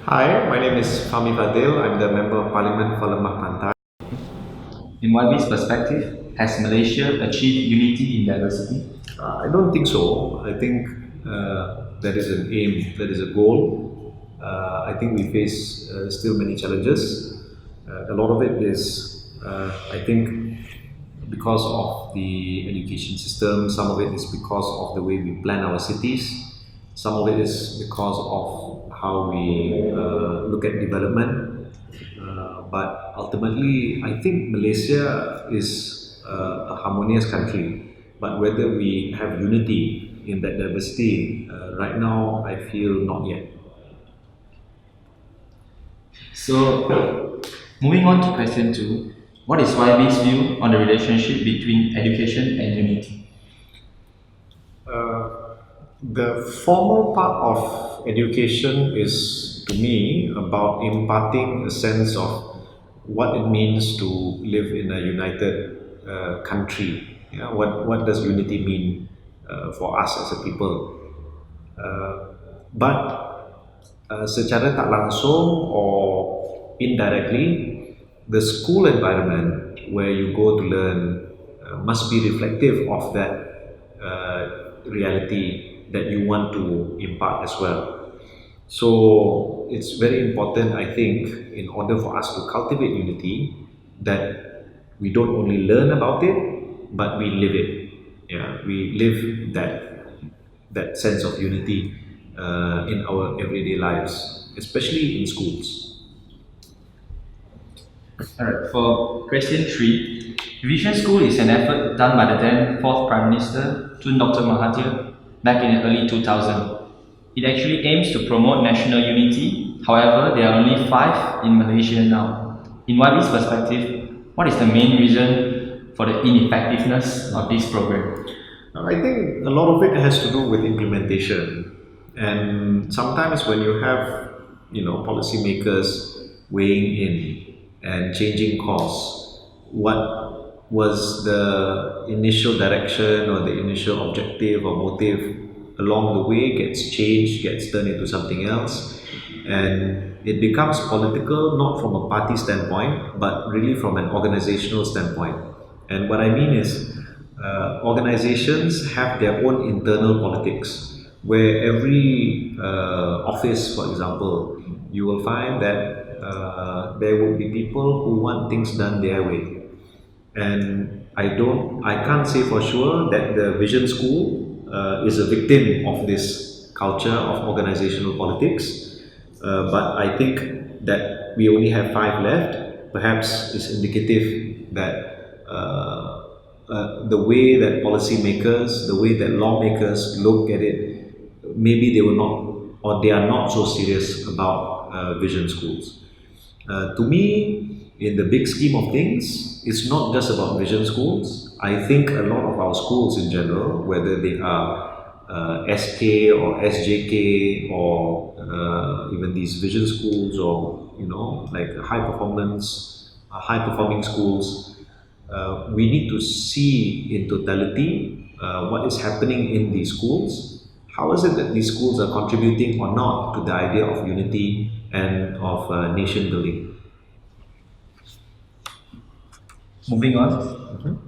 Hi, my name is Fahmi Fadzil. I'm the Member of Parliament for Lembah Pantai. In YB's perspective, has Malaysia achieved unity in diversity? I don't think so. I think that is an aim, that is a goal. I think we face still many challenges. A lot of it is, I think, because of the education system, some of it is because of the way we plan our cities, some of it is because of how we look at development. But ultimately, I think Malaysia is a harmonious country. But whether we have unity in that diversity, right now, I feel not yet. So, moving on to question two, what is YB's view on the relationship between education and unity? The formal part of education is, to me, about imparting a sense of what it means to live in a united country. Yeah, what does unity mean for us as a people? But secara tak langsung or indirectly, the school environment where you go to learn must be reflective of that reality that you want to impart as well. So it's very important, I think, in order for us to cultivate unity, that we don't only learn about it, but we live it. Yeah, we live that sense of unity in our everyday lives, especially in schools. Alright, for question three, Vision School is an effort done by the then fourth Prime Minister, Tuan Dr. Mahathir, back in the early 2000s. It actually aims to promote national unity, however, there are only five in Malaysia now. In YB's perspective, what is the main reason for the ineffectiveness of this program? I think a lot of it has to do with implementation, and sometimes when you have policymakers weighing in and changing course, what was the initial direction or the initial objective or motive along the way gets changed, gets turned into something else, and it becomes political not from a party standpoint but really from an organizational standpoint. And what I mean is, organizations have their own internal politics, where every office, for example, you will find that there will be people who want things done their way. And I can't say for sure that the Vision School is a victim of this culture of organizational politics. But I think that we only have five left. Perhaps it's indicative that the way that policymakers, the way that lawmakers look at it, maybe they will not, or they are not so serious about vision schools. To me, in the big scheme of things, it's not just about vision schools. I think a lot of our schools in general, whether they are SK or SJK or even these vision schools, or like high performing schools, we need to see in totality what is happening in these schools. How is it that these schools are contributing or not to the idea of unity and of nation building? Moving on,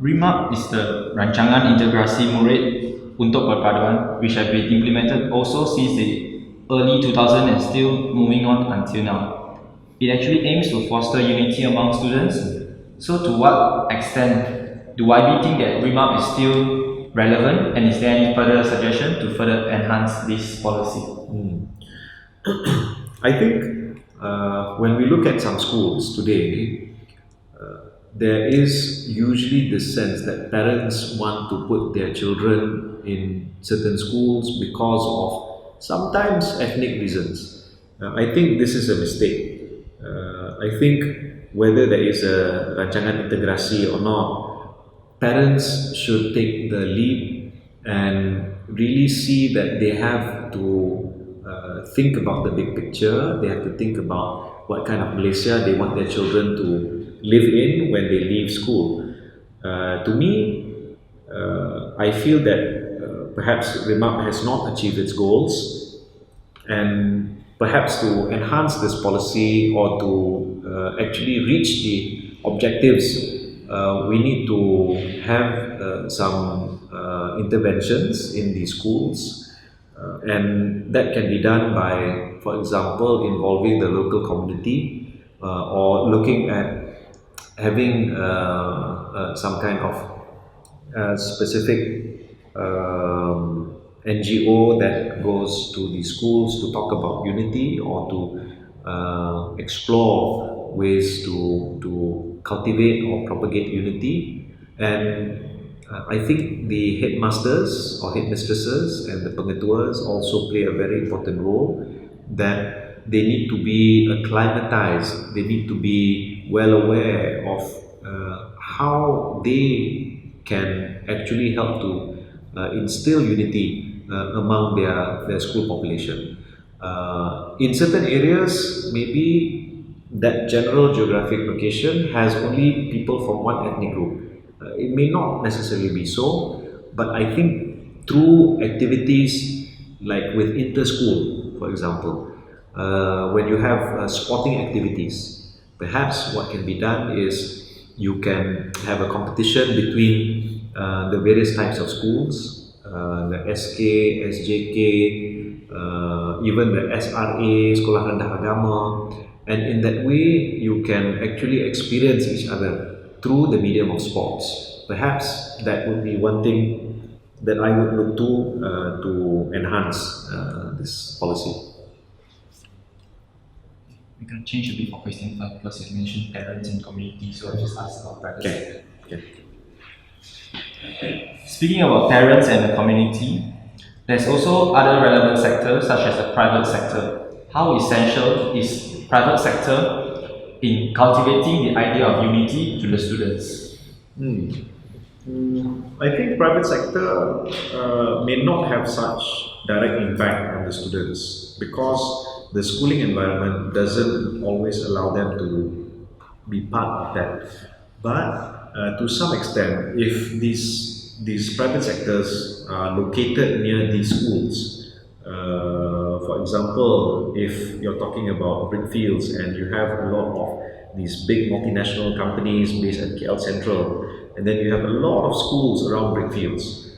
REMAP is the Rancangan Integrasi Murid untuk Perpaduan, which have been implemented also since the early 2000s and still moving on until now. It actually aims to foster unity among students. So, to what extent do YB think that REMAP is still relevant, and is there any further suggestion to further enhance this policy? I think when we look at some schools today, there is usually the sense that parents want to put their children in certain schools because of sometimes ethnic reasons. I think this is a mistake. I think whether there is a rancangan integrasi or not, parents should take the lead and really see that they have to think about the big picture. They have to think about what kind of Malaysia they want their children to live in when they leave school. To me, I feel that perhaps REMAP has not achieved its goals, and perhaps to enhance this policy or to actually reach the objectives, we need to have some interventions in the schools, and that can be done by, for example, involving the local community or looking at having some kind of specific NGO that goes to the schools to talk about unity or to explore ways to cultivate or propagate unity. And I think the headmasters or headmistresses and the pengetuas also play a very important role, that they need to be acclimatized, they need to be well aware of how they can actually help to instill unity among their school population. In certain areas, maybe that general geographic location has only people from one ethnic group. It may not necessarily be so, but I think through activities like with inter-school, for example, when you have sporting activities, perhaps what can be done is you can have a competition between the various types of schools, the SK, SJK, even the SRA, Sekolah Rendah Agama, and in that way you can actually experience each other through the medium of sports. Perhaps that would be one thing that I would look to enhance this policy. We're going to change a bit for question 5 because you mentioned parents and community, so I'll just ask about private sector. Speaking about parents and the community, there's also other relevant sectors such as the private sector. How essential is private sector in cultivating the idea of unity to the students? I think private sector may not have such direct impact on the students because the schooling environment doesn't always allow them to be part of that. But to some extent, if these private sectors are located near these schools, for example, if you're talking about brickfields and you have a lot of these big multinational companies based at KL Central, and then you have a lot of schools around brickfields,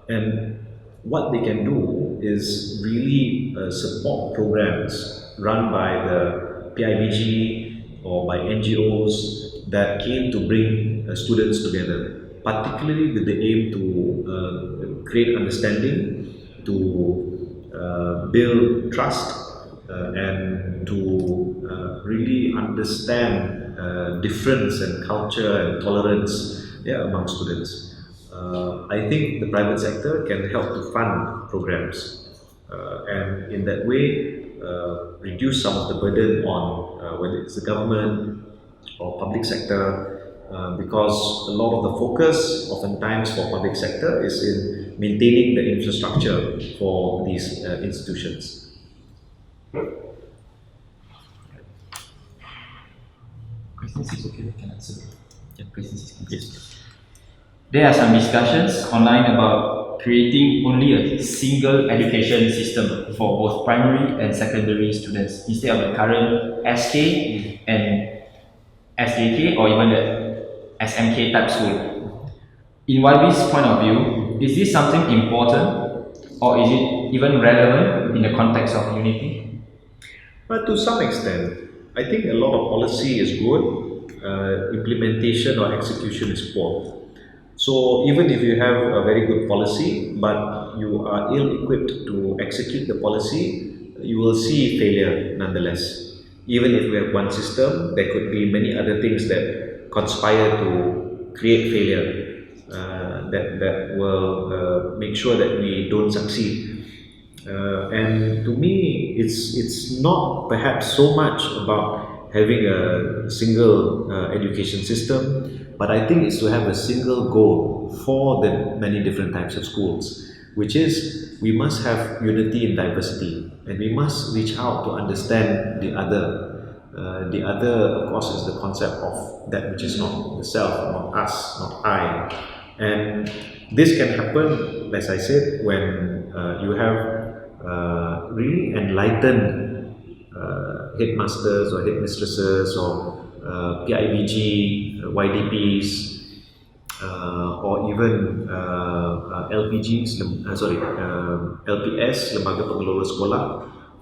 and what they can do is really support programs run by the PIBG or by NGOs that aim to bring students together, particularly with the aim to create understanding, to build trust, and to really understand difference and culture and tolerance among students. I think the private sector can help to fund programs and in that way reduce some of the burden on whether it's the government or public sector, because a lot of the focus oftentimes for public sector is in maintaining the infrastructure for these institutions. Question 6, okay, I can answer. Yeah, question 6. Yes. There are some discussions online about creating only a single education system for both primary and secondary students instead of the current SK and SJK or even the SMK type school. In YB's point of view, is this something important or is it even relevant in the context of unity? But to some extent, I think a lot of policy is good, implementation or execution is poor. So even if you have a very good policy, but you are ill-equipped to execute the policy, you will see failure nonetheless. Even if we have one system, there could be many other things that conspire to create failure, that will make sure that we don't succeed. And to me, it's not perhaps so much about having a single education system, but I think it's to have a single goal for the many different types of schools, which is we must have unity in diversity, and we must reach out to understand the other. The other, of course, is the concept of that which is not the self, not us, not I. And this can happen, as I said, when you have really enlighten headmasters or headmistresses or PIBG, YDPs, or even LPGs, LPS, Lembaga Pengelola Sekolah,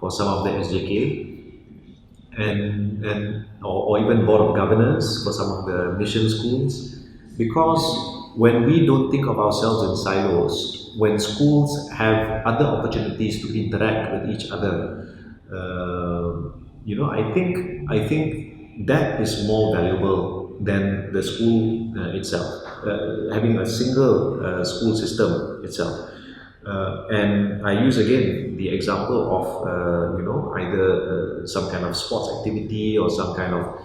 for some of the SJK, or even board of governors for some of the mission schools, because when we don't think of ourselves in silos, when schools have other opportunities to interact with each other, I think that is more valuable than the school itself, having a single school system itself. And I use again the example of either some kind of sports activity or some kind of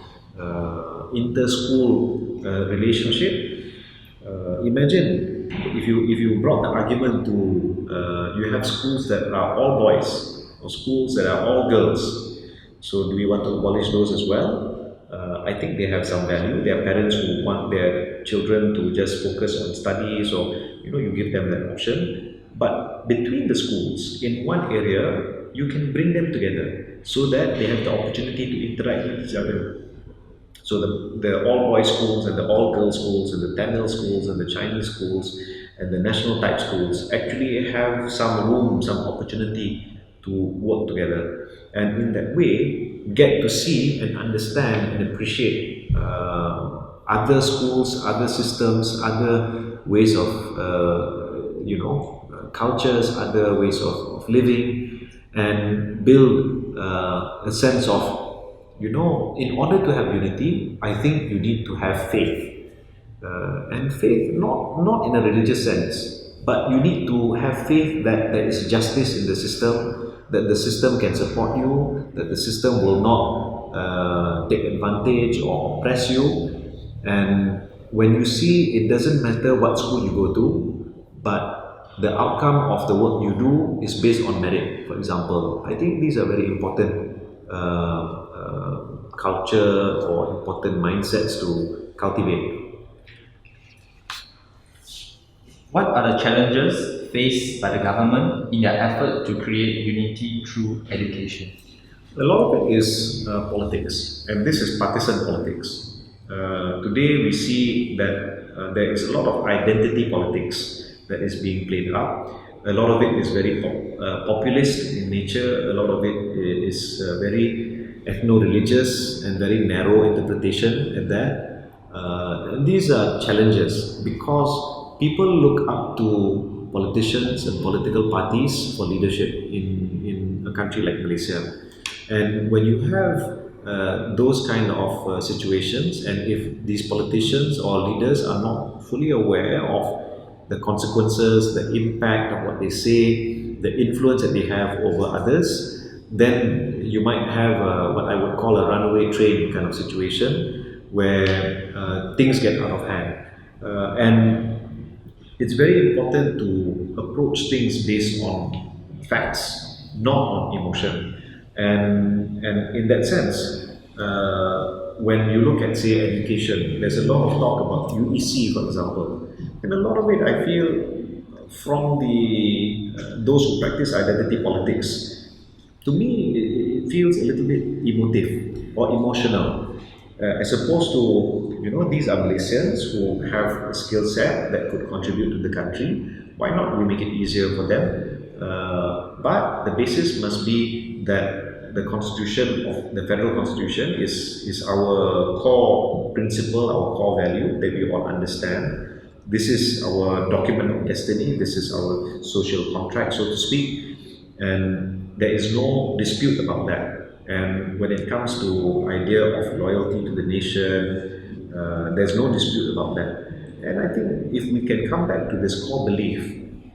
inter-school relationship. Imagine if you brought the argument to you have schools that are all boys or schools that are all girls. So do we want to abolish those as well? I think they have some value. There are parents who want their children to just focus on studies, or you give them that option. But between the schools in one area, you can bring them together so that they have the opportunity to interact with each other. So the all boys schools and the all girls schools and the Tamil schools and the Chinese schools and the national type schools actually have some room, some opportunity to work together, and in that way get to see and understand and appreciate other schools, other systems, other ways of cultures, other ways of living, and build a sense of, in order to have unity, I think you need to have faith. And faith, not in a religious sense, but you need to have faith that there is justice in the system, that the system can support you, that the system will not take advantage or oppress you. And when you see, it doesn't matter what school you go to, but the outcome of the work you do is based on merit, for example. I think these are very important culture or important mindsets to cultivate. What are the challenges faced by the government in their effort to create unity through education? A lot of it is politics, and this is partisan politics. Today we see that there is a lot of identity politics that is being played up. A lot of it is very populist in nature. A lot of it is very ethno-religious and very narrow interpretation at that. And these are challenges because people look up to politicians and political parties for leadership in a country like Malaysia. And when you have those kind of situations, and if these politicians or leaders are not fully aware of the consequences, the impact of what they say, the influence that they have over others, then you might have what I would call a runaway train kind of situation where things get out of hand. And it's very important to approach things based on facts, not on emotion. And in that sense, when you look at, say, education, there's a lot of talk about UEC, for example. And a lot of it, I feel, from those who practice identity politics, to me, it feels a little bit emotive or emotional, as opposed to, these are Malaysians who have a skill set that could contribute to the country. Why not we make it easier for them? But the basis must be that the constitution of the federal constitution is our core principle, our core value that we all understand. This is our document of destiny. This is our social contract, so to speak, and there is no dispute about that. And when it comes to idea of loyalty to the nation, there's no dispute about that. And I think if we can come back to this core belief,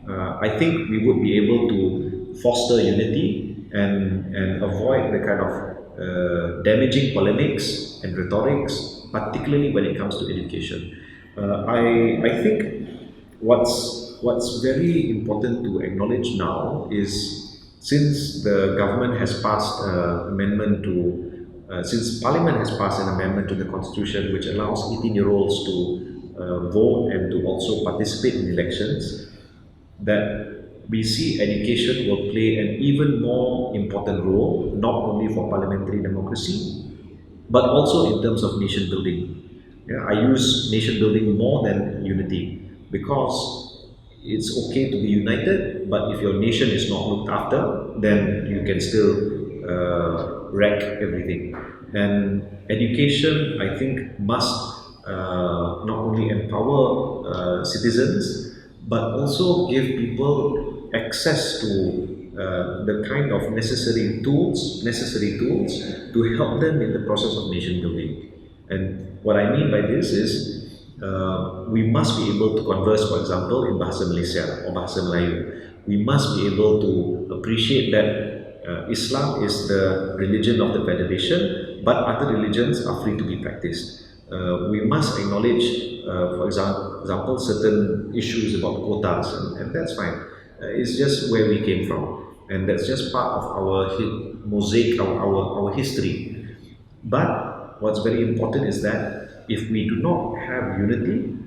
I think we would be able to foster unity and avoid the kind of damaging polemics and rhetorics, particularly when it comes to education. I think what's very important to acknowledge now is, since the government has passed since Parliament has passed an amendment to the Constitution which allows 18-year-olds to vote and to also participate in elections, that we see education will play an even more important role, not only for parliamentary democracy, but also in terms of nation building. Yeah, I use nation building more than unity because it's okay to be united, but if your nation is not looked after, then you can still wreck everything. And education, I think, must not only empower citizens, but also give people access to the kind of necessary tools to help them in the process of nation building. And what I mean by this is we must be able to converse, for example, in Bahasa Malaysia or Bahasa Melayu. We must be able to appreciate that Islam is the religion of the federation, but other religions are free to be practiced. We must acknowledge, for example, certain issues about quotas, and that's fine. It's just where we came from, and that's just part of our mosaic, our history. But what's very important is that if we do not have unity,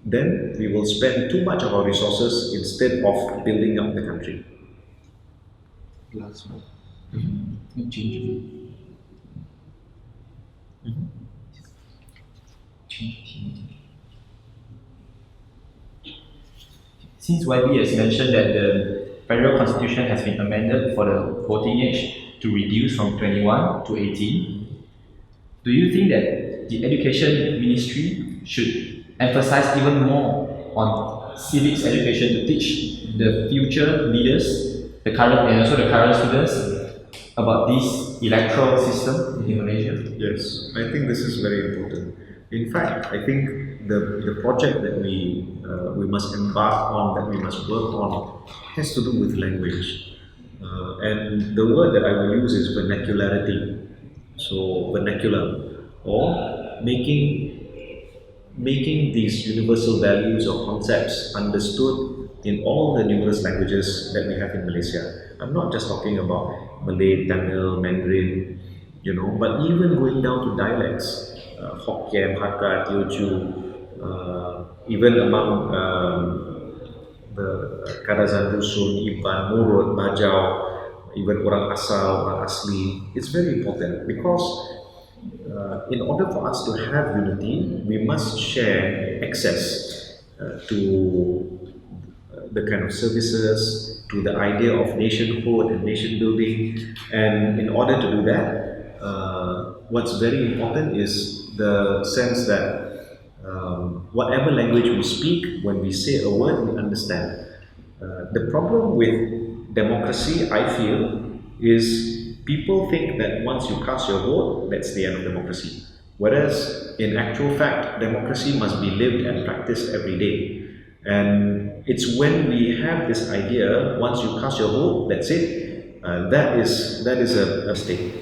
then we will spend too much of our resources instead of building up the country. Last one. Change. Since YB has mentioned that the federal constitution has been amended for the voting age to reduce from 21 to 18, do you think that the education ministry should emphasize even more on civics education to teach the future leaders, the current and also the current students about this electoral system in Malaysia? Yes, I think this is very important. In fact, I think the project that we must embark on, that we must work on, has to do with language. And the word that I will use is vernacularity. So vernacular, or making these universal values or concepts understood in all the numerous languages that we have in Malaysia. I'm not just talking about Malay, Tamil, Mandarin, but even going down to dialects. Hokkien, Hakka, Teochew, even among the Kadazan Dusun, Iban, Murut, Bajau, even orang asal, orang asli. It's very important because in order for us to have unity, we must share access to the kind of services, to the idea of nationhood and nation building. And in order to do that, what's very important is the sense that whatever language we speak, when we say a word, we understand. The problem with democracy, I feel, is people think that once you cast your vote, that's the end of democracy. Whereas, in actual fact, democracy must be lived and practiced every day. And it's when we have this idea, once you cast your vote, that's it, that is a mistake.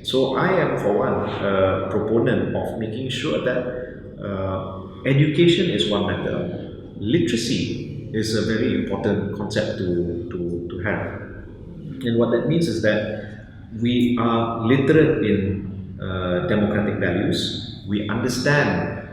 So I am, for one, a proponent of making sure that education is one matter. Literacy is a very important concept to have. And what that means is that we are literate in democratic values. We understand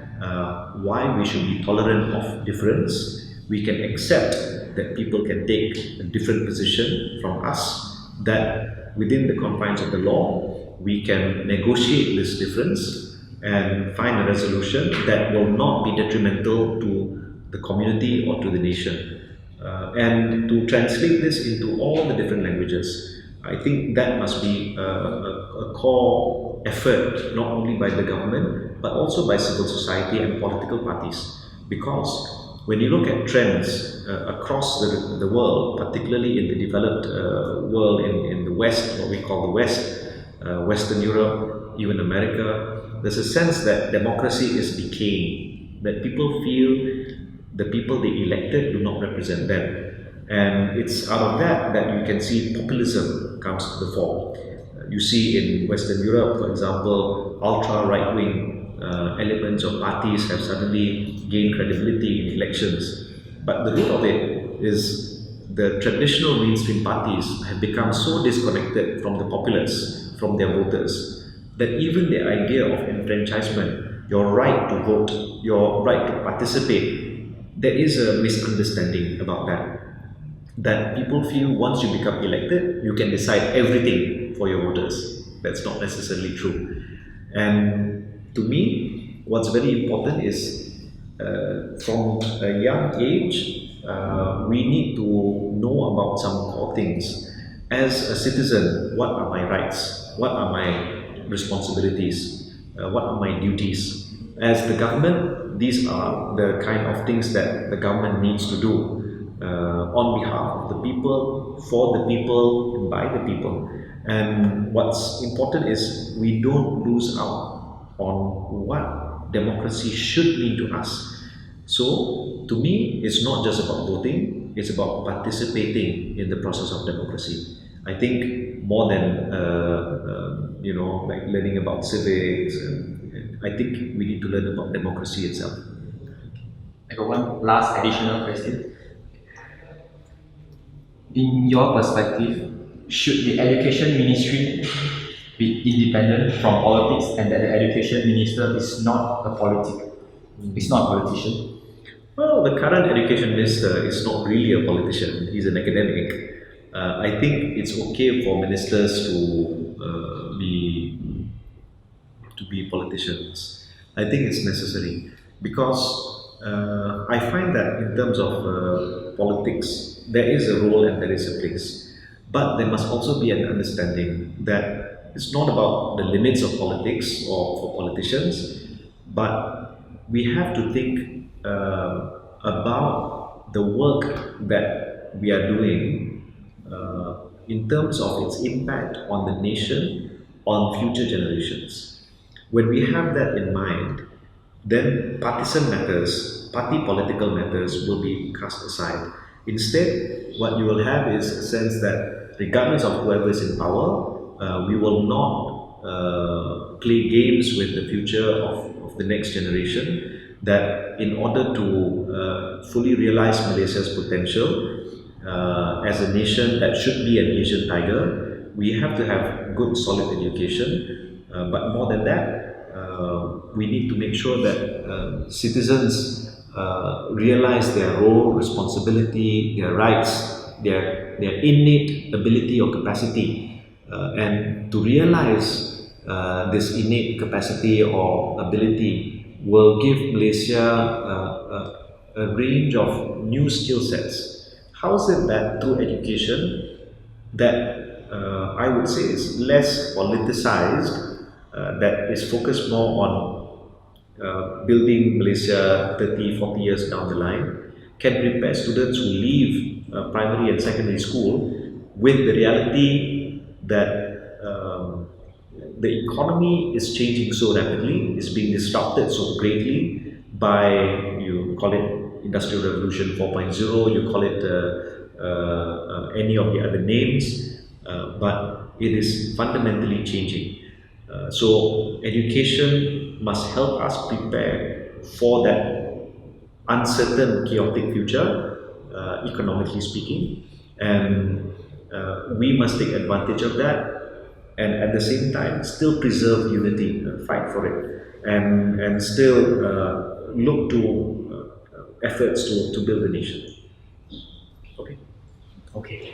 why we should be tolerant of difference. We can accept that people can take a different position from us, that within the confines of the law, we can negotiate this difference and find a resolution that will not be detrimental to the community or to the nation. And to translate this into all the different languages, I think that must be a core effort, not only by the government, but also by civil society and political parties. Because when you look at trends across the world, particularly in the developed world, in the West, what we call the West, Western Europe, even America, there's a sense that democracy is decaying, that people feel the people they elected do not represent them. And it's out of that you can see populism comes to the fore. You see in Western Europe, for example, ultra right-wing elements of parties have suddenly gained credibility in elections. But the root of it is the traditional mainstream parties have become so disconnected from the populace, from their voters, that even the idea of enfranchisement, your right to vote, your right to participate, there is a misunderstanding about that. that people feel once you become elected, you can decide everything for your voters. That's not necessarily true. And to me, what's very important is from a young age, we need to know about some core things. As a citizen, what are my rights? What are my responsibilities? What are my duties? As the government, these are the kind of things that the government needs to do on behalf of the people, for the people, and by the people. And what's important is we don't lose out on what democracy should mean to us. So, to me, it's not just about voting, it's about participating in the process of democracy. I think more than, like learning about civics, I think we need to learn about democracy itself. I got one last additional question. In your perspective, should the education ministry be independent from politics and that the education minister is not a is not a politician? Well, the current education minister is not really a politician, he's an academic. I think it's okay for ministers to be politicians. I think it's necessary because I find that in terms of politics, there is a role and there is a place. But there must also be an understanding that it's not about the limits of politics or for politicians, but we have to think about the work that we are doing in terms of its impact on the nation, on future generations. When we have that in mind, then partisan matters, party political matters will be cast aside. Instead, what you will have is a sense that regardless of whoever is in power, we will not play games with the future of the next generation. That in order to fully realize Malaysia's potential as a nation that should be an Asian tiger, we have to have good, solid education. But more than that, we need to make sure that citizens realize their role, responsibility, their rights, their innate ability or capacity, and to realize this innate capacity or ability will give Malaysia a range of new skill sets. How is it that through education that I would say is less politicized, that is focused more on building Malaysia 30, 40 years down the line, can prepare students who leave primary and secondary school with the reality that the economy is changing so rapidly, is being disrupted so greatly by, you call it Industrial Revolution 4.0, you call it any of the other names, but it is fundamentally changing. So education must help us prepare for that uncertain, chaotic future, economically speaking, and we must take advantage of that, and at the same time still preserve unity, fight for it, and still look to efforts to build the nation. Okay. Okay.